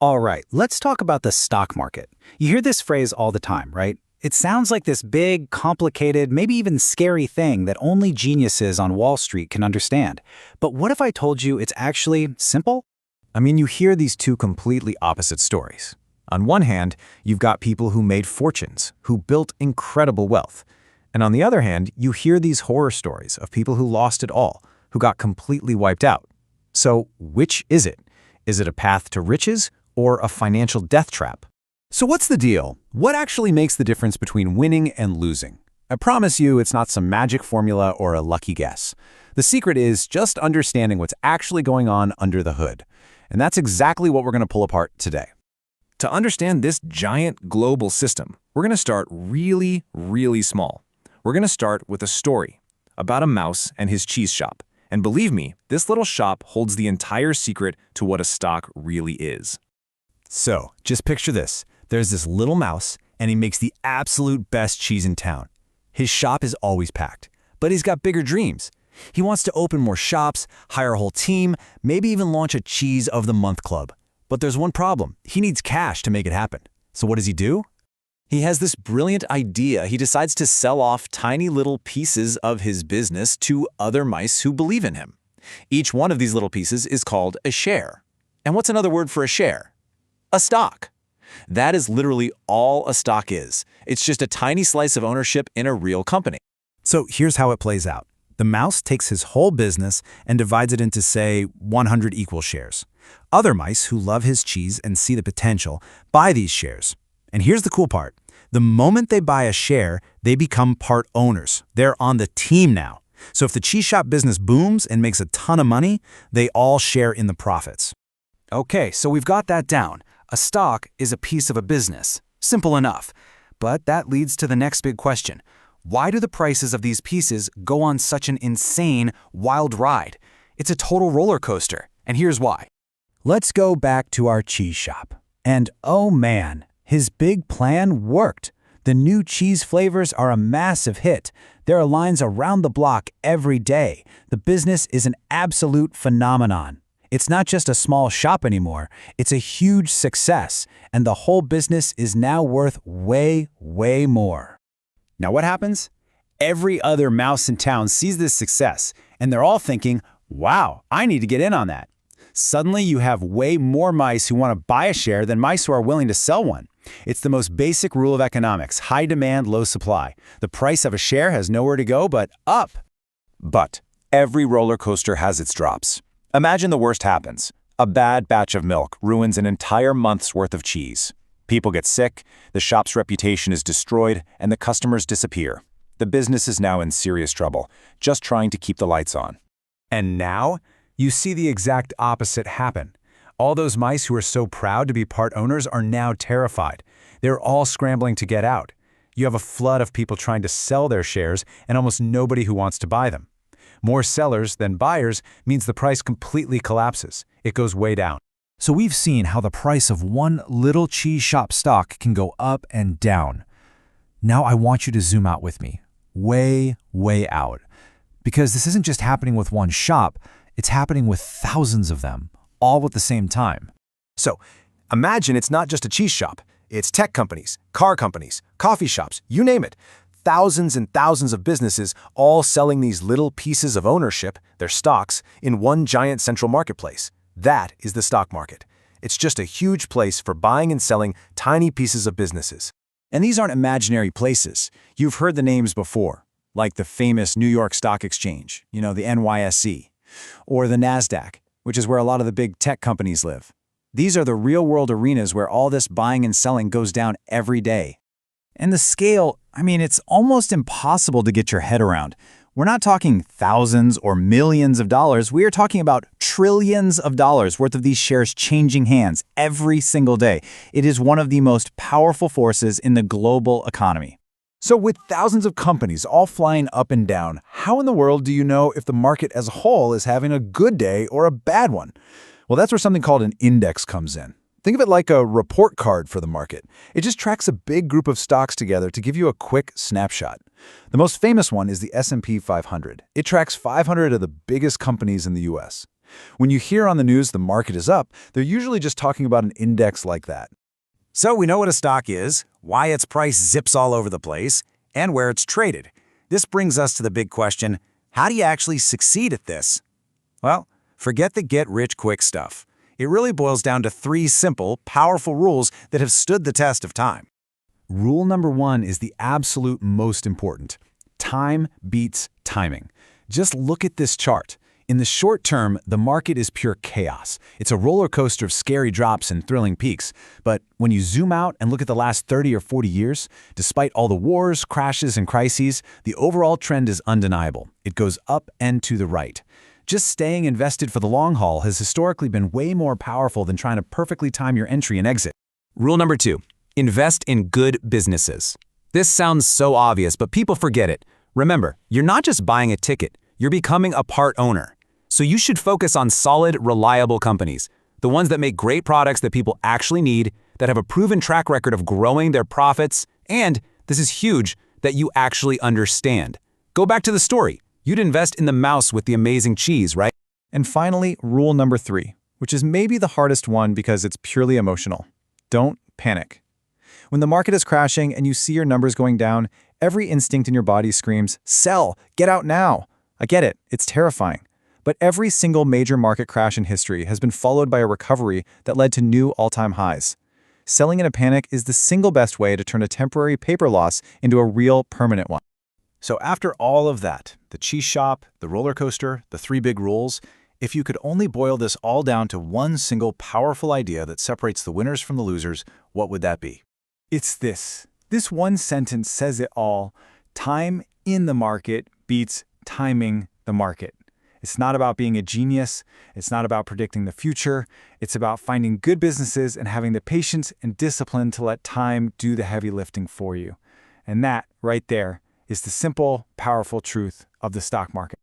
All right, let's talk about the stock market. You hear this phrase all the time, right? It sounds like this big, complicated, maybe even scary thing that only geniuses on Wall Street can understand. But what if I told you it's actually simple? I mean, you hear these two completely opposite stories. On one hand, you've got people who made fortunes, who built incredible wealth. And on the other hand, you hear these horror stories of people who lost it all, who got completely wiped out. So which is it? Is it a path to riches or a financial death trap? So what's the deal? What actually makes the difference between winning and losing? I promise you it's not some magic formula or a lucky guess. The secret is just understanding what's actually going on under the hood. And that's exactly what we're going to pull apart today. To understand this giant global system, we're going to start really, really small. We're going to start with a story about a mouse and his cheese shop. And believe me, this little shop holds the entire secret to what a stock really is. So, just picture this. There's this little mouse, and he makes the absolute best cheese in town. His shop is always packed, but he's got bigger dreams. He wants to open more shops, hire a whole team, maybe even launch a Cheese of the Month club. But there's one problem. He needs cash to make it happen. So what does he do? He has this brilliant idea. He decides to sell off tiny little pieces of his business to other mice who believe in him. Each one of these little pieces is called a share. And what's another word for a share? A stock. That is literally all a stock is. It's just a tiny slice of ownership in a real company. So here's how it plays out. The mouse takes his whole business and divides it into, say, 100 equal shares. Other mice who love his cheese and see the potential buy these shares. And here's the cool part. The moment they buy a share, they become part owners. They're on the team now. So if the cheese shop business booms and makes a ton of money, they all share in the profits. Okay, so we've got that down. A stock is a piece of a business. Simple enough. But that leads to the next big question. Why do the prices of these pieces go on such an insane, wild ride? It's a total roller coaster, and here's why. Let's go back to our cheese shop. And oh man, his big plan worked. The new cheese flavors are a massive hit. There are lines around the block every day. The business is an absolute phenomenon. It's not just a small shop anymore. It's a huge success, and the whole business is now worth way, way more. Now what happens? Every other mouse in town sees this success, and they're all thinking, wow, I need to get in on that. Suddenly you have way more mice who want to buy a share than mice who are willing to sell one. It's the most basic rule of economics, high demand, low supply. The price of a share has nowhere to go but up. But every roller coaster has its drops. Imagine the worst happens. A bad batch of milk ruins an entire month's worth of cheese. People get sick, the shop's reputation is destroyed, and the customers disappear. The business is now in serious trouble, just trying to keep the lights on. And now, you see the exact opposite happen. All those mice who are so proud to be part owners are now terrified. They're all scrambling to get out. You have a flood of people trying to sell their shares and almost nobody who wants to buy them. More sellers than buyers means the price completely collapses. It goes way down. So we've seen how the price of one little cheese shop stock can go up and down. Now I want you to zoom out with me. Way, way out. Because this isn't just happening with one shop, it's happening with thousands of them, all at the same time. So, imagine it's not just a cheese shop. It's tech companies, car companies, coffee shops, you name it. Thousands and thousands of businesses all selling these little pieces of ownership, their stocks, in one giant central marketplace. That is the stock market. It's just a huge place for buying and selling tiny pieces of businesses. And these aren't imaginary places. You've heard the names before, like the famous New York Stock Exchange, the NYSE, or the NASDAQ, which is where a lot of the big tech companies live. These are the real-world arenas where all this buying and selling goes down every day. And the scale, it's almost impossible to get your head around. We're not talking thousands or millions of dollars. We are talking about trillions of dollars worth of these shares changing hands every single day. It is one of the most powerful forces in the global economy. So with thousands of companies all flying up and down, how in the world do you know if the market as a whole is having a good day or a bad one? Well, that's where something called an index comes in. Think of it like a report card for the market. It just tracks a big group of stocks together to give you a quick snapshot. The most famous one is the S&P 500. It tracks 500 of the biggest companies in the US. When you hear on the news the market is up, they're usually just talking about an index like that. So we know what a stock is, why its price zips all over the place, and where it's traded. This brings us to the big question, how do you actually succeed at this? Well, forget the get-rich-quick stuff. It really boils down to 3 simple, powerful rules that have stood the test of time. Rule number 1 is the absolute most important. Time beats timing. Just look at this chart. In the short term, the market is pure chaos. It's a roller coaster of scary drops and thrilling peaks. But when you zoom out and look at the last 30 or 40 years, despite all the wars, crashes, and crises, the overall trend is undeniable. It goes up and to the right. Just staying invested for the long haul has historically been way more powerful than trying to perfectly time your entry and exit. Rule number 2, invest in good businesses. This sounds so obvious, but people forget it. Remember, you're not just buying a ticket, you're becoming a part owner. So you should focus on solid, reliable companies, the ones that make great products that people actually need, that have a proven track record of growing their profits, and, this is huge, that you actually understand. Go back to the story. You'd invest in the mouse with the amazing cheese, right? And finally, rule number 3, which is maybe the hardest one because it's purely emotional. Don't panic. When the market is crashing and you see your numbers going down, every instinct in your body screams, "Sell! Get out now!" I get it, it's terrifying. But every single major market crash in history has been followed by a recovery that led to new all-time highs. Selling in a panic is the single best way to turn a temporary paper loss into a real permanent one. So after all of that, the cheese shop, the roller coaster, the 3 big rules, if you could only boil this all down to one single powerful idea that separates the winners from the losers, what would that be? It's this. This one sentence says it all. Time in the market beats timing the market. It's not about being a genius. It's not about predicting the future. It's about finding good businesses and having the patience and discipline to let time do the heavy lifting for you. And that, right there, is the simple, powerful truth of the stock market.